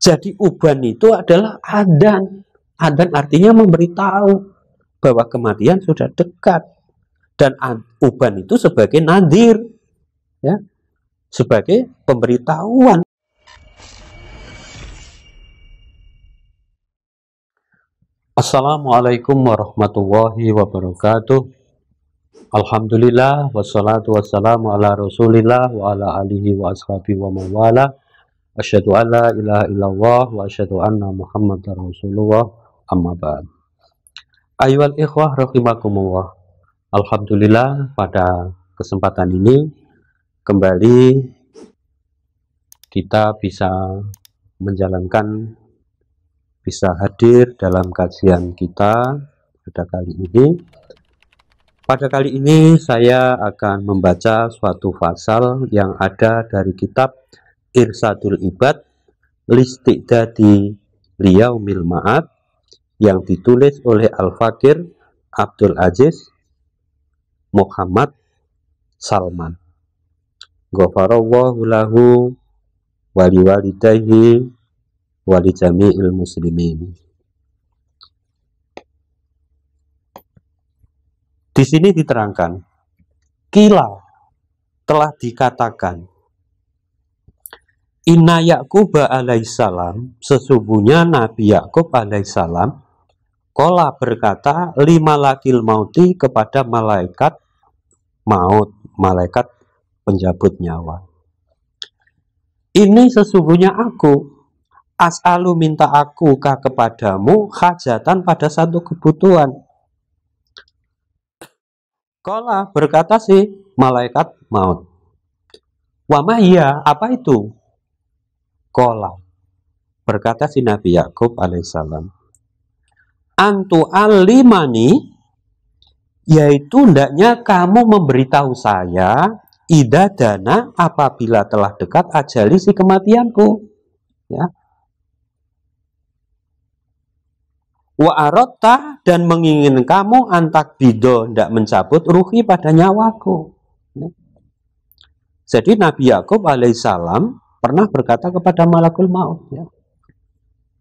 Jadi uban itu adalah adzan. Adzan artinya memberitahu bahwa kematian sudah dekat. Dan uban itu sebagai nadir, ya, sebagai pemberitahuan. Assalamualaikum warahmatullahi wabarakatuh. Alhamdulillah wassalatu wassalamu ala rasulillah wa ala alihi wa ashabihi wa mawala. Asyhadu an la ilaha illallah wa asyhadu anna muhammadar rasulullah, amma ba'd. Ayyuhal ikhwah rahimakumullah. Alhamdulillah pada kesempatan ini kembali kita bisa menjalankan, bisa hadir dalam kajian kita pada kali ini. Pada kali ini saya akan membaca suatu pasal yang ada dari kitab Irsadul Ibad Listi'dadi Liyaumil Ma'ad yang ditulis oleh Al-Fakir Abdul Aziz Muhammad Salman. Ghafarallahu lahu wa liwalidayhi wa li jami'il muslimin. Di sini diterangkan, kila telah dikatakan, Inna Ya'qub alaihissalam, sesungguhnya Nabi Ya'qub alaihissalam, qala berkata, lima lakil mauti kepada malaikat maut, malaikat penjabut nyawa. Ini sesungguhnya aku, as'alu minta aku kepadamu, hajatan pada satu kebutuhan. Qala berkata si malaikat maut. Wa ma hiya, apa itu? Qala berkata si Nabi Ya'qub alaihissalam, antu alimani, yaitu hendaknya kamu memberitahu saya, idza dana, apabila telah dekat ajali si kematianku, ya. Wa arotta, dan menginginkan kamu antak bido, hendak mencabut ruhi pada nyawaku, ya. Jadi Nabi Ya'qub alaihissalam pernah berkata kepada malakul maut, ya.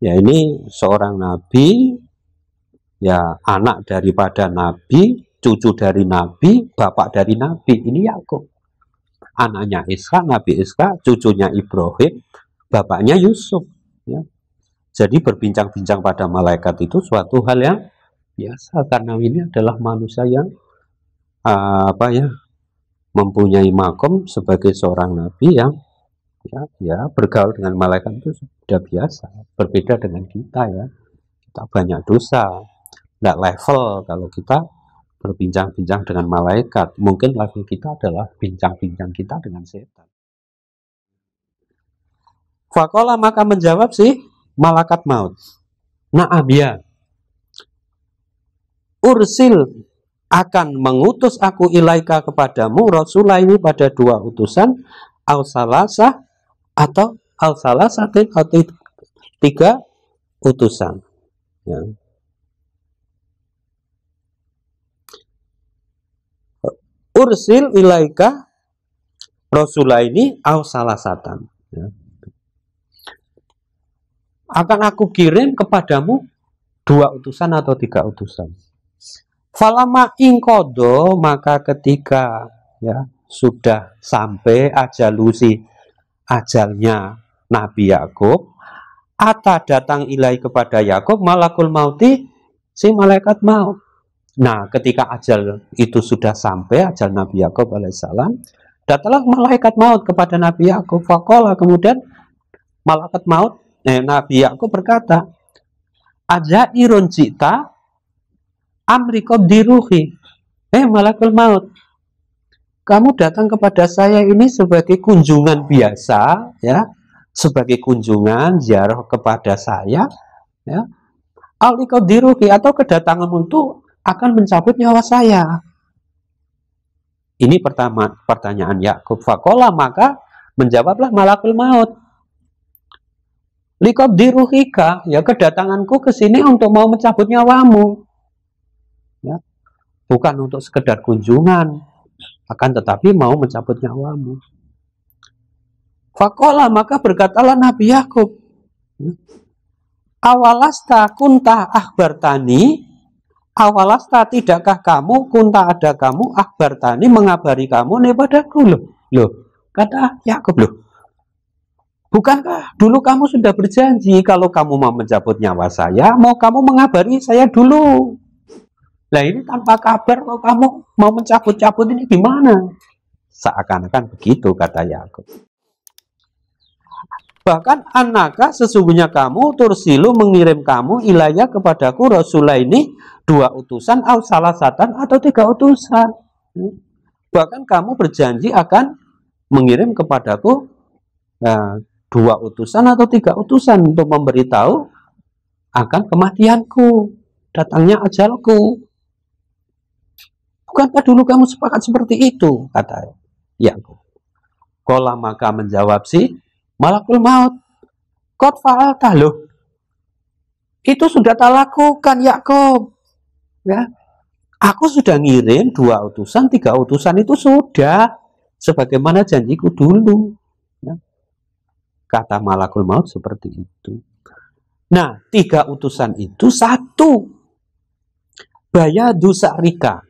Ya, ini seorang nabi, ya, anak daripada nabi, cucu dari nabi, bapak dari nabi. Ini Ya'qub, anaknya Ishak, Nabi Ishak, cucunya Ibrahim, bapaknya Yusuf, ya. Jadi berbincang-bincang pada malaikat itu suatu hal yang biasa, karena ini adalah manusia yang mempunyai makom sebagai seorang nabi yang bergaul dengan malaikat itu sudah biasa. Berbeda dengan kita, ya, kita banyak dosa, tidak level kalau kita berbincang-bincang dengan malaikat. Mungkin level kita adalah bincang-bincang kita dengan setan. Faqala, maka menjawab si malaikat maut, na'am, ya, ursil, akan mengutus aku ilaika kepadamu, rasulah ini pada dua utusan, au salasah, atau al salasatin, atau tiga utusan, ya. Ursil ilaika rasulah ini au salasatan, ya. Akan aku kirim kepadamu dua utusan atau tiga utusan. Falama ingkodo, maka ketika, ya, sudah sampai ajalusi, ajalnya Nabi Ya'qub, ata datang ilai kepada Ya'qub malakul mauti, si malaikat maut. Nah, ketika ajal itu sudah sampai, ajal Nabi Ya'qub alaihissalam, datanglah malaikat maut kepada Nabi Ya'qub. Faqala, kemudian malaikat maut, Nabi Ya'qub berkata, ajairun jita amrikob diruhi. Malakul maut, kamu datang kepada saya ini sebagai kunjungan biasa, ya, sebagai kunjungan ziarah kepada saya, ya, alikob diruhi, atau kedatanganmu itu akan mencabut nyawa saya. Ini pertama pertanyaan Ya'qub. Faqala, maka menjawablah malakul maut, likob diruhika, ya, kedatanganku ke sini untuk mau mencabut nyawamu, ya, bukan untuk sekedar kunjungan, akan tetapi mau mencabut nyawamu. Faqala, maka berkatalah Nabi Ya'qub, Awalasta kunta akhbartani, awalasta tidakkah kamu, kunta ada kamu, akhbartani mengabari kamu nih padaku. Loh, kata Yakub, loh, bukankah dulu kamu sudah berjanji kalau kamu mau mencabut nyawa saya, mau kamu mengabari saya dulu. Nah ini tanpa kabar kalau kamu mau mencabut-cabut ini gimana? Seakan-akan begitu kata Yakub. Bahkan anaka sesungguhnya kamu tursilu mengirim kamu ilayah kepadaku rasulah ini 2 utusan atau salah satan atau 3 utusan. Bahkan kamu berjanji akan mengirim kepadaku 2 utusan atau 3 utusan untuk memberitahu akan kematianku, datangnya ajalku. Bukankah dulu kamu sepakat seperti itu? Kata Yakub. Qala maka menjawab si malakul maut, qad fa'alta, loh, itu sudah tak lakukan Yakub. Ya, aku sudah ngirim 2 utusan, 3 utusan itu sudah sebagaimana janjiku dulu. Ya. Kata malakul maut seperti itu. Nah, 3 utusan itu, 1 bayadu sa'rika,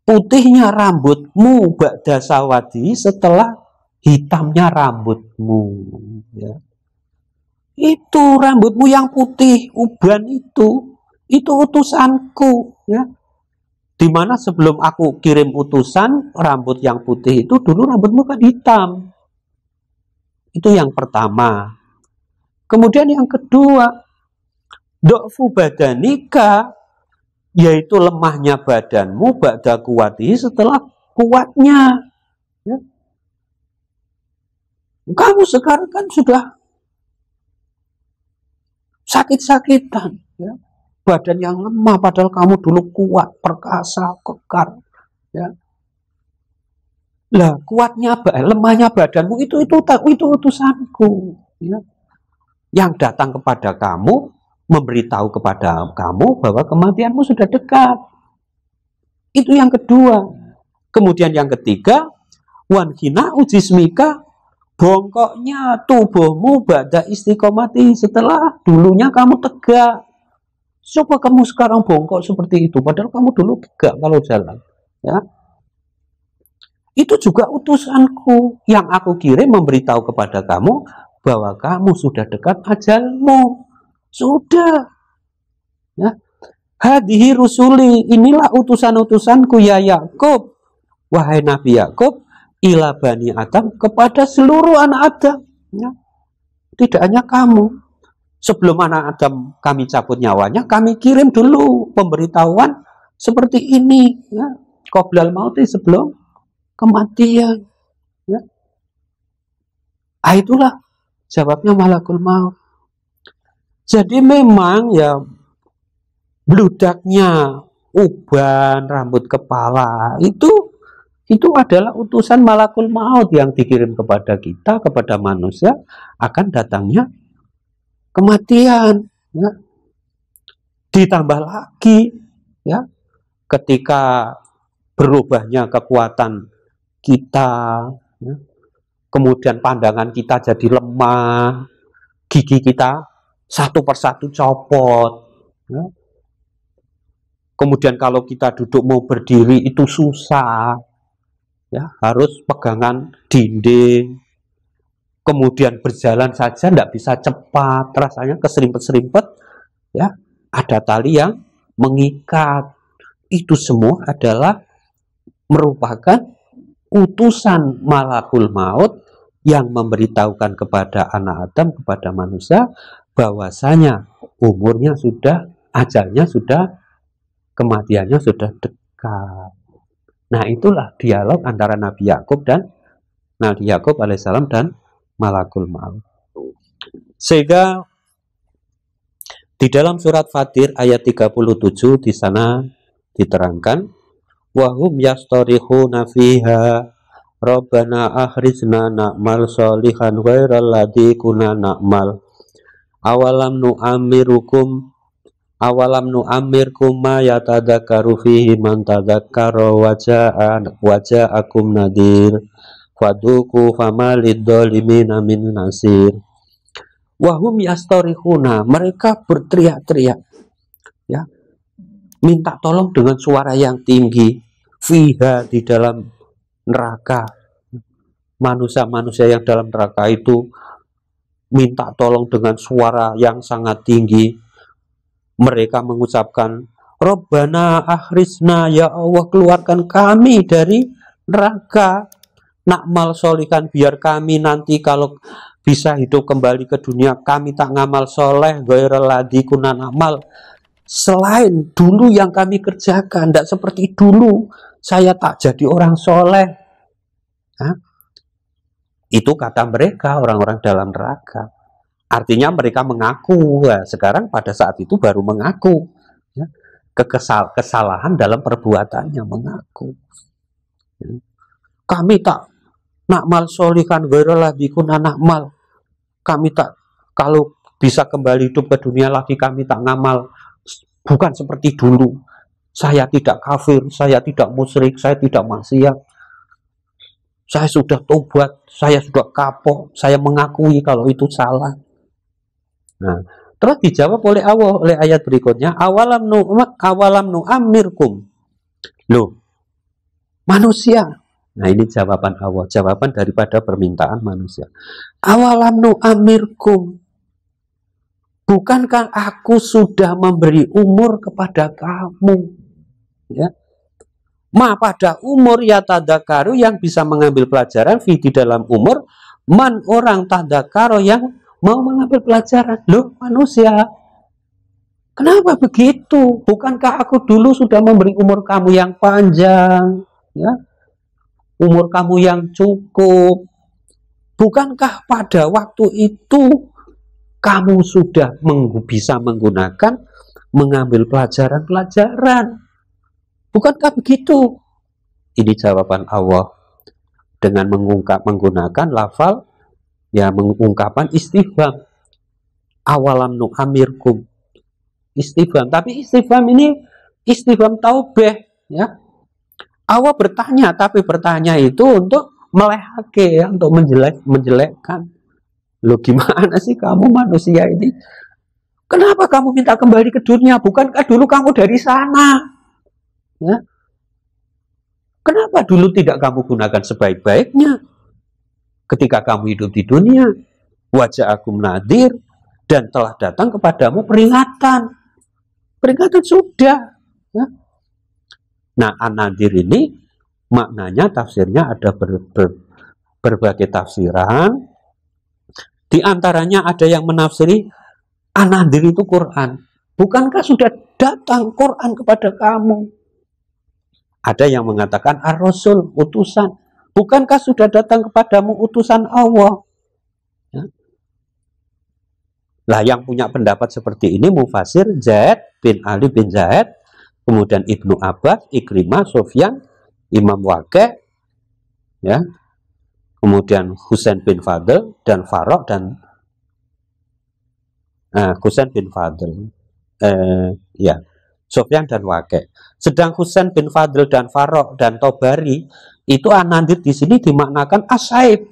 putihnya rambutmu ba'da sawadi, setelah hitamnya rambutmu. Ya. Itu rambutmu yang putih uban itu utusanku. Ya. Dimana sebelum aku kirim utusan, rambut yang putih itu dulu rambutmu kan hitam. Itu yang pertama. Kemudian yang kedua, do'fu badanika, yaitu lemahnya badanmu ba'da kuwati, setelah kuatnya. Ya. Kamu sekarang kan sudah sakit-sakitan, ya. Badan yang lemah, padahal kamu dulu kuat, perkasa, kekar. Ya. Lah kuatnya, lemahnya badanmu itu utusanku. Ya. Yang datang kepada kamu, memberitahu kepada kamu bahwa kematianmu sudah dekat. Itu yang kedua. Kemudian yang ketiga, wanhina ujismika, bongkoknya tubuhmu ba'da istiqomati, setelah dulunya kamu tegak. Coba kamu sekarang bongkok seperti itu, padahal kamu dulu tegak kalau jalan. Ya. Itu juga utusanku yang aku kirim memberitahu kepada kamu bahwa kamu sudah dekat ajalmu. Sudah. Ya. Hadihi rusuli, inilah utusan-utusanku ya Yakub, wahai Nabi Yakub, ila bani Adam, kepada seluruh anak Adam. Ya. Tidak hanya kamu. Sebelum anak Adam kami cabut nyawanya, kami kirim dulu pemberitahuan seperti ini. Ya. Qoblal mauti, sebelum kematian. Ya. Itulah jawabnya malakul maut. Jadi memang ya bludaknya uban rambut kepala itu adalah utusan malakul maut yang dikirim kepada kita, kepada manusia, akan datangnya kematian. Ya. Ditambah lagi, ya, ketika berubahnya kekuatan kita, ya, kemudian pandangan kita jadi lemah, gigi kita satu persatu copot. Ya. Kemudian kalau kita duduk mau berdiri itu susah. Ya, harus pegangan dinding. Kemudian berjalan saja tidak bisa cepat, rasanya keserimpet-serimpet. Ya, ada tali yang mengikat. Itu semua adalah merupakan utusan malakul maut yang memberitahukan kepada anak Adam, kepada manusia, bahwasanya umurnya sudah, ajalnya sudah, kematiannya sudah dekat. Nah, itulah dialog antara Nabi Yakub dan Nabi Yakub alaihissalam dan malakul maut. Sehingga di dalam surat Fatir ayat 37 di sana diterangkan, wahum yastarihuna fiha rabbana akhrijna na'mal sholihan ghairal ladzi kunna na'mal awalam nu'ammirkum ma yatadzakkaru fihi man tadzakkara waja'akum nadhir fadzuqu fama lidzalimina min nasir. Wahum yastorihuna, mereka berteriak-teriak, ya, minta tolong dengan suara yang tinggi. Fiha, di dalam neraka. Manusia-manusia yang dalam neraka itu minta tolong dengan suara yang sangat tinggi. Mereka mengucapkan, Robbana akhrisna, ya Allah keluarkan kami dari neraka. Nakmal solikan, biar kami nanti kalau bisa hidup kembali ke dunia, kami tak ngamal soleh, ghairalladzi kunna amal, selain dulu yang kami kerjakan, tidak seperti dulu saya tak jadi orang soleh. Hah? Itu kata mereka, orang-orang dalam neraka. Artinya mereka mengaku, ya, sekarang pada saat itu baru mengaku, ya, kesalahan dalam perbuatannya, mengaku. Ya. Kami tak nakmal solikan ghairalladzi kunna amal. Kami tak, kalau bisa kembali hidup ke dunia lagi, kami tak ngamal, bukan seperti dulu. Saya tidak kafir, saya tidak musyrik, saya tidak maksiat. Saya sudah tobat, saya sudah kapok, saya mengakui kalau itu salah. Nah, terus dijawab oleh Allah, oleh ayat berikutnya, awalam nu amirkum. Loh, manusia. Nah, ini jawaban Allah, jawaban daripada permintaan manusia. Awalam nu amirkum, bukankah aku sudah memberi umur kepada kamu? Ya. Pada umur ya tadakaru, yang bisa mengambil pelajaran, di dalam umur man, orang tadakaru yang mau mengambil pelajaran. Loh, manusia, kenapa begitu? Bukankah aku dulu sudah memberi umur kamu yang panjang, ya? Umur kamu yang cukup. Bukankah pada waktu itu kamu sudah bisa menggunakan, mengambil pelajaran-pelajaran? Bukankah begitu? Ini jawaban Allah dengan menggunakan lafal, ya, mengungkapkan istifham. Awalam nu amirkum, istifham. Tapi istifham ini istifham taubeh, ya. Allah bertanya, tapi bertanya itu untuk melehake, ya, untuk menjelekkan. Loh, gimana sih kamu manusia ini? Kenapa kamu minta kembali ke dunia? Bukankah dulu kamu dari sana? Ya. Kenapa dulu tidak kamu gunakan sebaik-baiknya? Ketika kamu hidup di dunia, wajah aku nadir, dan telah datang kepadamu peringatan. Peringatan sudah. Ya. Nah, an-nadir ini maknanya, tafsirnya ada berbagai tafsiran. Di antaranya ada yang menafsiri an-nadir itu Quran. Bukankah sudah datang Quran kepada kamu? Ada yang mengatakan ar-rasul, utusan. Bukankah sudah datang kepadamu utusan Allah? Ya. Lah, yang punya pendapat seperti ini mufasir Zaid bin Ali bin Zaid, kemudian Ibnu Abbas, Ikrimah, Sufyan, Imam Waqi', ya, kemudian Husain bin Fadl dan Farok dan Husain bin Fadl, ya, Sufyan dan Waqi'. Sedang Husain bin Fadl dan Farok dan Tobari itu an-nadir di sini dimaknakan asaib,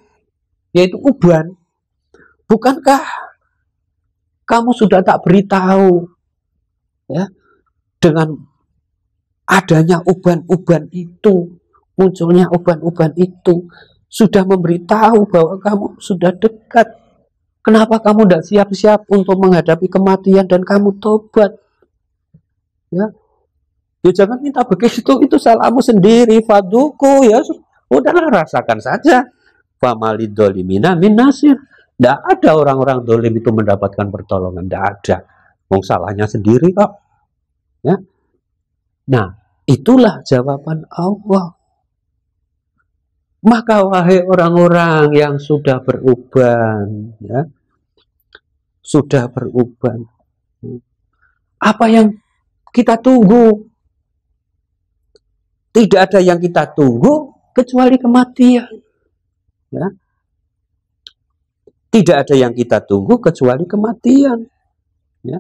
yaitu uban. Bukankah kamu sudah tak beritahu, ya, dengan adanya uban-uban itu, munculnya uban-uban itu, sudah memberitahu bahwa kamu sudah dekat. Kenapa kamu tidak siap-siap untuk menghadapi kematian dan kamu tobat? Ya, ya jangan minta begitu, itu salahmu sendiri. Faduku, ya udahlah, rasakan saja. Famalidolimina min nasir. Tidak ada orang-orang dolim itu mendapatkan pertolongan, tidak ada. Wong salahnya sendiri kok. Ya. Nah, itulah jawaban Allah. Maka wahai orang-orang yang sudah beruban, ya, sudah beruban, apa yang kita tunggu? Tidak ada yang kita tunggu kecuali kematian. Ya. Tidak ada yang kita tunggu kecuali kematian. Ya.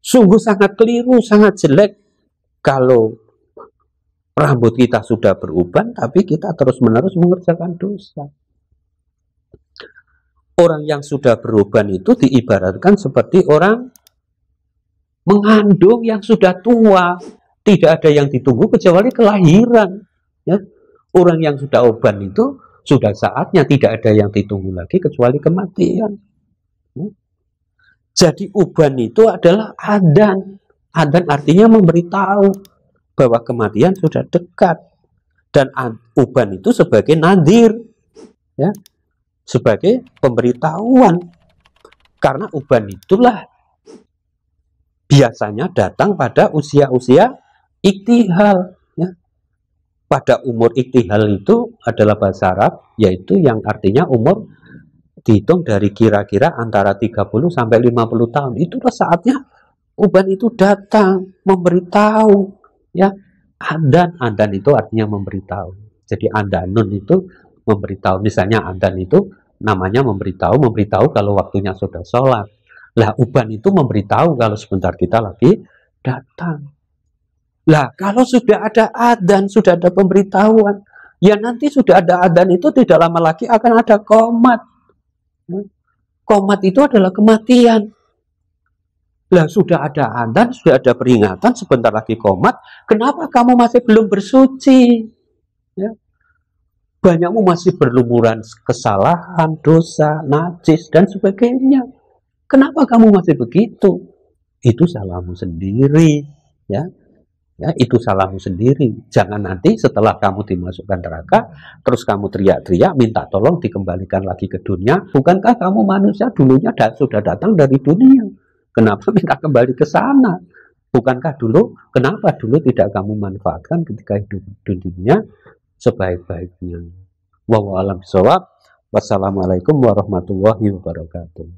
Sungguh sangat keliru, sangat jelek kalau rambut kita sudah beruban tapi kita terus-menerus mengerjakan dosa. Orang yang sudah beruban itu diibaratkan seperti orang mengandung yang sudah tua. Tidak ada yang ditunggu kecuali kelahiran. Ya. Orang yang sudah uban itu sudah saatnya, tidak ada yang ditunggu lagi kecuali kematian. Ya. Jadi uban itu adalah adzan. Adzan artinya memberitahu bahwa kematian sudah dekat. Dan uban itu sebagai nadir, ya, sebagai pemberitahuan. Karena uban itulah biasanya datang pada usia-usia iktihal. Ya. Pada umur iktihal itu adalah bahasa Arab, yaitu yang artinya umur dihitung dari kira-kira antara 30 sampai 50 tahun. Itulah saatnya uban itu datang, memberitahu. Ya, Andan itu artinya memberitahu. Jadi andanun itu memberitahu. Misalnya andan itu namanya memberitahu kalau waktunya sudah sholat. Lah uban itu memberitahu kalau sebentar kita lagi datang. Lah kalau sudah ada adzan, sudah ada pemberitahuan, ya nanti sudah ada adzan itu tidak lama lagi akan ada qomat. Qomat itu adalah kematian. Lah sudah ada adzan, sudah ada peringatan, sebentar lagi qomat, kenapa kamu masih belum bersuci? Ya. Banyakmu masih berlumuran kesalahan, dosa, najis, dan sebagainya. Kenapa kamu masih begitu? Itu salahmu sendiri. Ya, itu salahmu sendiri. Jangan nanti setelah kamu dimasukkan neraka, terus kamu teriak-teriak, minta tolong dikembalikan lagi ke dunia. Bukankah kamu manusia dulunya sudah datang dari dunia? Kenapa minta kembali ke sana? Bukankah kenapa dulu tidak kamu manfaatkan ketika hidup di dunia sebaik-baiknya? Wallahu a'lam bishawab. Wassalamualaikum warahmatullahi wabarakatuh.